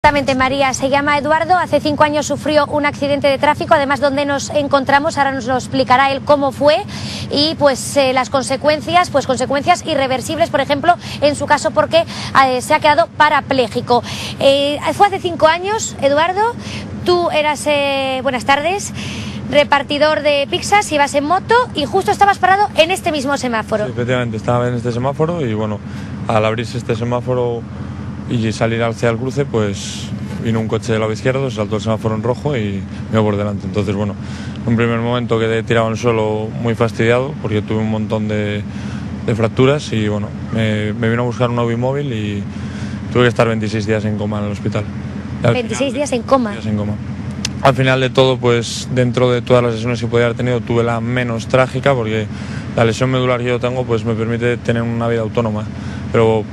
Exactamente, María, se llama Eduardo, hace 5 años sufrió un accidente de tráfico, además donde nos encontramos, ahora nos lo explicará él cómo fue y pues las consecuencias, consecuencias irreversibles, por ejemplo, en su caso porque se ha quedado parapléjico. Fue hace 5 años, Eduardo, tú eras, buenas tardes, repartidor de pizzas, ibas en moto y justo estabas parado en este mismo semáforo. Sí, efectivamente, estaba en este semáforo y bueno, al abrirse este semáforo y salir hacia el cruce, pues vino un coche del lado izquierdo, saltó el semáforo en rojo y me iba por delante. Entonces, bueno, en un primer momento quedé tirado en el suelo muy fastidiado porque tuve un montón de fracturas y bueno, me vino a buscar un móvil y tuve que estar 26 días en coma en el hospital. 26 días en coma. Al final de todo, pues dentro de todas las lesiones que podía haber tenido, tuve la menos trágica porque la lesión medular que yo tengo pues me permite tener una vida autónoma, pero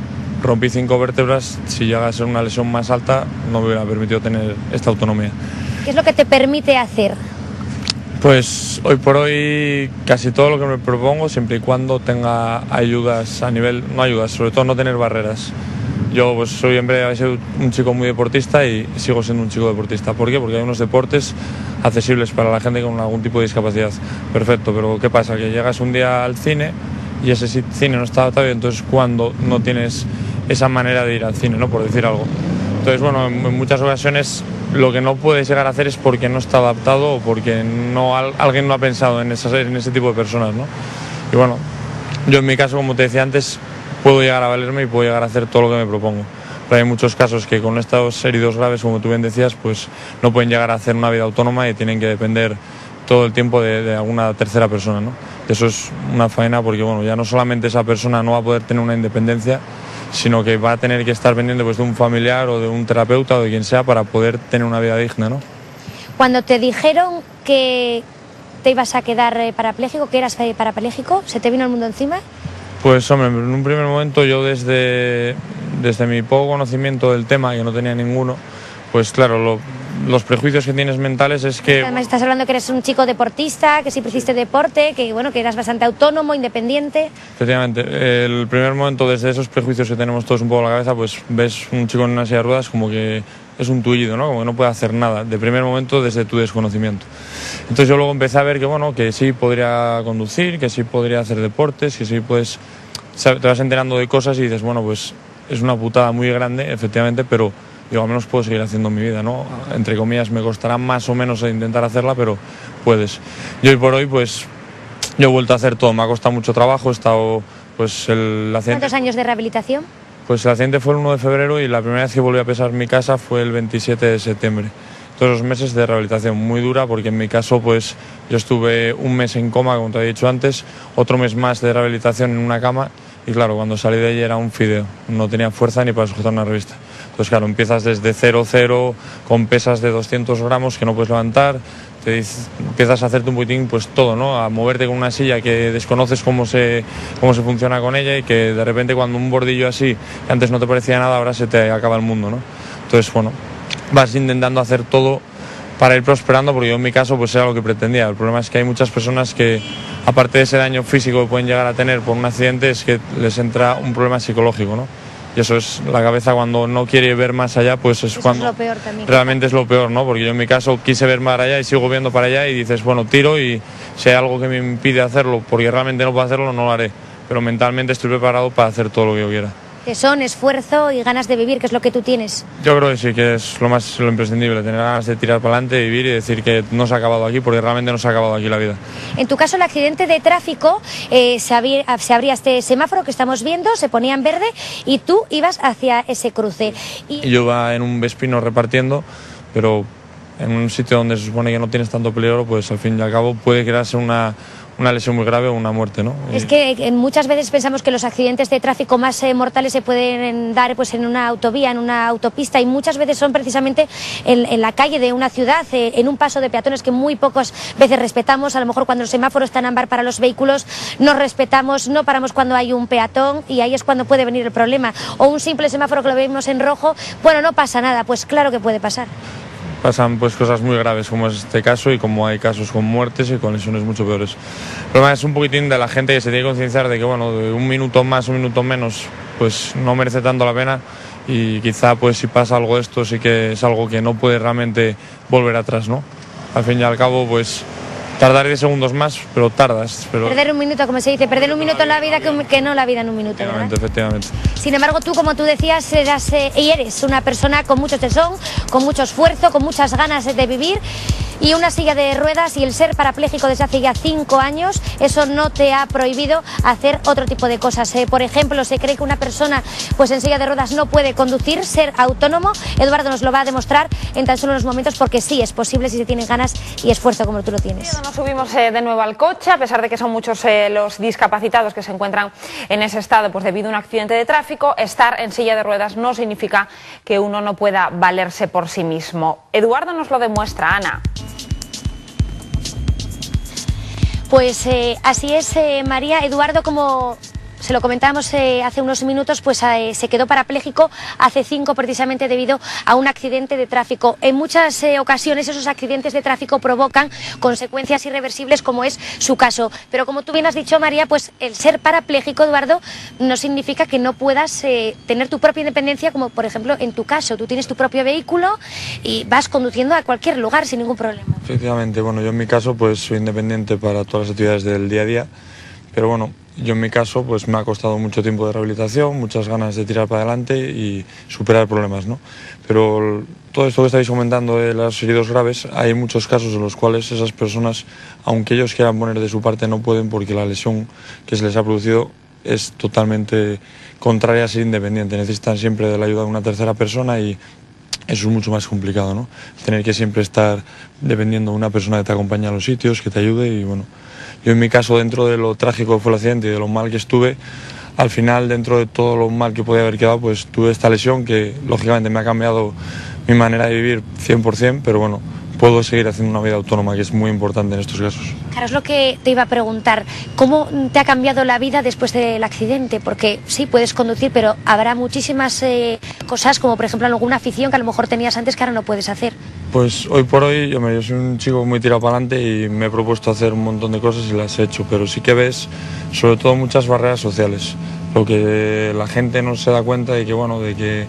rompí 5 vértebras, si llega a ser una lesión más alta no me hubiera permitido tener esta autonomía. ¿Qué es lo que te permite hacer? Pues hoy por hoy casi todo lo que me propongo, siempre y cuando tenga ayudas a nivel, no ayudas, sobre todo no tener barreras. Yo pues soy siempre un chico muy deportista y sigo siendo un chico deportista. ¿Por qué? Porque hay unos deportes accesibles para la gente con algún tipo de discapacidad. Perfecto, pero ¿qué pasa? Que llegas un día al cine y ese cine no está adaptado y entonces cuando no tienes esa manera de ir al cine, ¿no? Por decir algo. Entonces, bueno, en muchas ocasiones lo que no puedes llegar a hacer es porque no está adaptado o porque alguien no ha pensado en ese tipo de personas, ¿no? Y bueno, yo en mi caso, como te decía antes, puedo llegar a valerme y puedo llegar a hacer todo lo que me propongo. Pero hay muchos casos que con estos heridos graves, como tú bien decías, pues no pueden llegar a hacer una vida autónoma y tienen que depender todo el tiempo de alguna tercera persona, ¿no? Eso es una faena porque, bueno, ya no solamente esa persona no va a poder tener una independencia, sino que va a tener que estar pendiente pues, de un familiar o de un terapeuta o de quien sea para poder tener una vida digna, ¿no? Cuando te dijeron que te ibas a quedar parapléjico, que eras parapléjico, ¿se te vino el mundo encima? Pues hombre, en un primer momento yo desde mi poco conocimiento del tema, que no tenía ninguno, pues claro, los prejuicios que tienes mentales es que... Además estás hablando que eres un chico deportista, que siempre hiciste deporte, que bueno, que eras bastante autónomo, independiente. Efectivamente, el primer momento desde esos prejuicios que tenemos todos un poco en la cabeza, pues ves un chico en una silla de ruedas como que es un tullido, ¿no? Como que no puede hacer nada, de primer momento desde tu desconocimiento. Entonces yo luego empecé a ver que bueno, que sí podría conducir, que sí podría hacer deportes, que sí puedes... Te vas enterando de cosas y dices, bueno, pues es una putada muy grande, efectivamente, pero digo, al menos puedo seguir haciendo mi vida, ¿no? Entre comillas, me costará más o menos intentar hacerla, pero puedes. Y hoy por hoy, pues, yo he vuelto a hacer todo. Me ha costado mucho trabajo, he estado, pues, el accidente... ¿Cuántos años de rehabilitación? Pues el accidente fue el 1 de febrero y la primera vez que volví a pesar mi casa fue el 27 de septiembre. Todos los meses de rehabilitación muy dura, porque en mi caso, pues, yo estuve un mes en coma, como te he dicho antes, otro mes más de rehabilitación en una cama, y claro, cuando salí de allí era un fideo, no tenía fuerza ni para sujetar una revista. Entonces claro, empiezas desde 0 con pesas de 200 gramos que no puedes levantar, empiezas a hacerte un poquitín pues todo, ¿no? A moverte con una silla que desconoces cómo se funciona con ella y que de repente cuando un bordillo así, que antes no te parecía nada, ahora se te acaba el mundo, ¿no? Entonces bueno, vas intentando hacer todo para ir prosperando, porque yo en mi caso pues era lo que pretendía. El problema es que hay muchas personas que, aparte de ese daño físico que pueden llegar a tener por un accidente, es que les entra un problema psicológico, ¿no? Y eso es la cabeza cuando no quiere ver más allá, pues es eso cuando es lo peor también. Realmente es lo peor, ¿no? Porque yo en mi caso quise ver más allá y sigo viendo para allá y dices, bueno, tiro y si hay algo que me impide hacerlo, porque realmente no puedo hacerlo, no lo haré. Pero mentalmente estoy preparado para hacer todo lo que yo quiera. Tesón, esfuerzo y ganas de vivir, que es lo que tú tienes. Yo creo que sí, que es lo imprescindible, tener ganas de tirar para adelante, vivir y decir que no se ha acabado aquí, porque realmente no se ha acabado aquí la vida. En tu caso, el accidente de tráfico, se abría este semáforo que estamos viendo, se ponía en verde y tú ibas hacia ese cruce. Y yo iba en un Vespino repartiendo, pero en un sitio donde se supone que no tienes tanto peligro, pues al fin y al cabo puede crearse una lesión muy grave o una muerte, ¿no? Es que muchas veces pensamos que los accidentes de tráfico más mortales se pueden dar pues en una autovía, en una autopista, y muchas veces son precisamente en la calle de una ciudad, en un paso de peatones que muy pocas veces respetamos. A lo mejor cuando el semáforo está en ámbar para los vehículos no respetamos, no paramos cuando hay un peatón y ahí es cuando puede venir el problema. O un simple semáforo que lo vemos en rojo, bueno, no pasa nada, pues claro que puede pasar. Pasan pues cosas muy graves como es este caso y como hay casos con muertes y con lesiones mucho peores. El problema es un poquitín de la gente que se tiene que concienciar de que bueno, de un minuto más, un minuto menos, pues no merece tanto la pena y quizá pues si pasa algo de esto sí que es algo que no puede realmente volver atrás, ¿no? Al fin y al cabo pues tardar 10 segundos más, pero tardas. Perder un minuto, como se dice, perder un minuto en la vida que no la vida en un minuto, ¿verdad? Efectivamente. Sin embargo, tú, como tú decías, eres una persona con mucho tesón, con mucho esfuerzo, con muchas ganas de vivir, y una silla de ruedas y el ser parapléjico desde hace ya 5 años, eso no te ha prohibido hacer otro tipo de cosas. Por ejemplo, se cree que una persona pues en silla de ruedas no puede conducir, ser autónomo. Eduardo nos lo va a demostrar en tan solo unos momentos, porque sí es posible si se tienen ganas y esfuerzo como tú lo tienes. Nos subimos de nuevo al coche, a pesar de que son muchos los discapacitados que se encuentran en ese estado pues debido a un accidente de tráfico. Estar en silla de ruedas no significa que uno no pueda valerse por sí mismo. Eduardo nos lo demuestra, Ana. Pues así es, María. Eduardo, como se lo comentábamos hace unos minutos, pues se quedó parapléjico hace 5 precisamente debido a un accidente de tráfico. En muchas ocasiones esos accidentes de tráfico provocan consecuencias irreversibles, como es su caso. Pero como tú bien has dicho, María, pues el ser parapléjico, Eduardo, no significa que no puedas tener tu propia independencia, como por ejemplo en tu caso. Tú tienes tu propio vehículo y vas conduciendo a cualquier lugar sin ningún problema. Efectivamente, bueno, yo en mi caso pues soy independiente para todas las actividades del día a día, pero bueno, yo en mi caso pues me ha costado mucho tiempo de rehabilitación, muchas ganas de tirar para adelante y superar problemas, ¿no? Pero todo esto que estáis comentando de los heridos graves, hay muchos casos en los cuales esas personas, aunque ellos quieran poner de su parte, no pueden, porque la lesión que se les ha producido es totalmente contraria a ser independiente. Necesitan siempre de la ayuda de una tercera persona y eso es mucho más complicado, ¿no? Tener que siempre estar dependiendo de una persona que te acompañe a los sitios, que te ayude. Y bueno, yo en mi caso, dentro de lo trágico que fue el accidente y de lo mal que estuve, al final, dentro de todo lo mal que podía haber quedado, pues tuve esta lesión que lógicamente me ha cambiado mi manera de vivir 100%, pero bueno, puedo seguir haciendo una vida autónoma, que es muy importante en estos casos. Claro, es lo que te iba a preguntar. ¿Cómo te ha cambiado la vida después del accidente? Porque sí, puedes conducir, pero habrá muchísimas cosas, como por ejemplo alguna afición que a lo mejor tenías antes que ahora no puedes hacer. Pues hoy por hoy, yo soy un chico muy tirado para adelante y me he propuesto hacer un montón de cosas y las he hecho, pero sí que ves sobre todo muchas barreras sociales, lo que la gente no se da cuenta de que, bueno, de que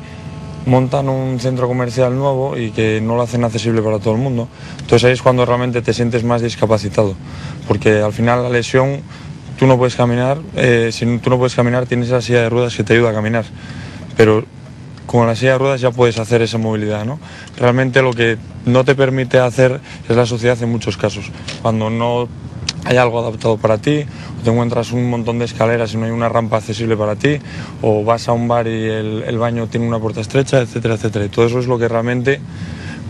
montan un centro comercial nuevo y que no lo hacen accesible para todo el mundo. Entonces ahí es cuando realmente te sientes más discapacitado, porque al final la lesión, tú no puedes caminar, si tú no puedes caminar tienes esa silla de ruedas que te ayuda a caminar, pero con la silla de ruedas ya puedes hacer esa movilidad, ¿no? Realmente lo que no te permite hacer es la sociedad en muchos casos, cuando no hay algo adaptado para ti, o te encuentras un montón de escaleras y no hay una rampa accesible para ti, o vas a un bar y el baño tiene una puerta estrecha, etcétera, etcétera. Y todo eso es lo que realmente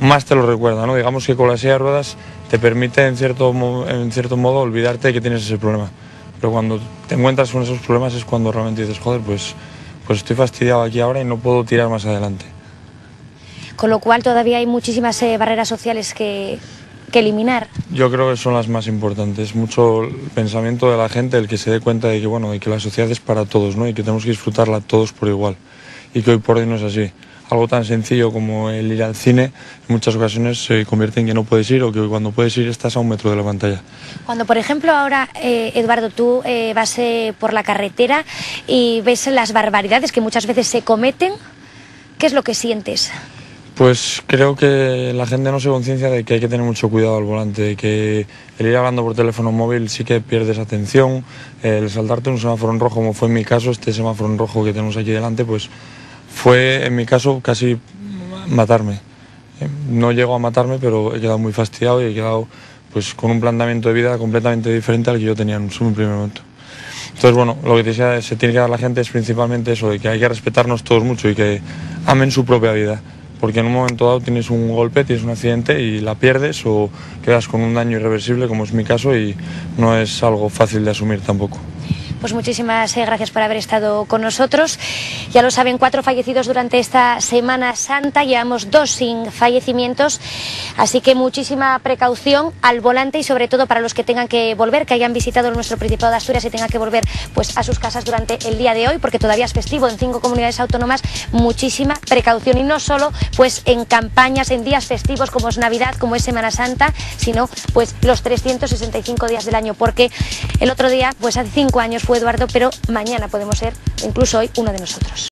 más te lo recuerda, ¿no? Digamos que con la silla de ruedas te permite en cierto modo olvidarte de que tienes ese problema. Pero cuando te encuentras con esos problemas es cuando realmente dices, joder, pues estoy fastidiado aquí ahora y no puedo tirar más adelante. Con lo cual todavía hay muchísimas barreras sociales que eliminar. Yo creo que son las más importantes. Mucho el pensamiento de la gente, el que se dé cuenta de que, bueno, de que la sociedad es para todos, ¿no? Y que tenemos que disfrutarla todos por igual. Y que hoy por hoy no es así. Algo tan sencillo como el ir al cine, en muchas ocasiones se convierte en que no puedes ir, o que cuando puedes ir estás a 1 metro de la pantalla. Cuando, por ejemplo, ahora, Eduardo, tú vas por la carretera y ves las barbaridades que muchas veces se cometen, ¿qué es lo que sientes? Pues creo que la gente no se conciencia de que hay que tener mucho cuidado al volante, de que el ir hablando por teléfono móvil sí que pierdes atención, el saltarte un semáforo en rojo, como fue en mi caso, este semáforo en rojo que tenemos aquí delante, pues fue en mi caso casi matarme. No llegó a matarme, pero he quedado muy fastidiado y he quedado pues con un planteamiento de vida completamente diferente al que yo tenía en un primer momento. Entonces, bueno, lo que se tiene que dar a la gente es principalmente eso, de que hay que respetarnos todos mucho y que amen su propia vida. Porque en un momento dado tienes un golpe, tienes un accidente y la pierdes o quedas con un daño irreversible, como es mi caso, y no es algo fácil de asumir tampoco. Pues muchísimas gracias por haber estado con nosotros. Ya lo saben, 4 fallecidos durante esta Semana Santa, llevamos 2 sin fallecimientos, así que muchísima precaución al volante y sobre todo para los que tengan que volver, que hayan visitado nuestro Principado de Asturias y tengan que volver pues a sus casas durante el día de hoy, porque todavía es festivo en 5 comunidades autónomas. Muchísima precaución, y no solo pues en campañas, en días festivos como es Navidad, como es Semana Santa, sino pues los 365 días del año, porque el otro día, pues hace 5 años fue Eduardo, pero mañana podemos ser, incluso hoy, uno de nosotros.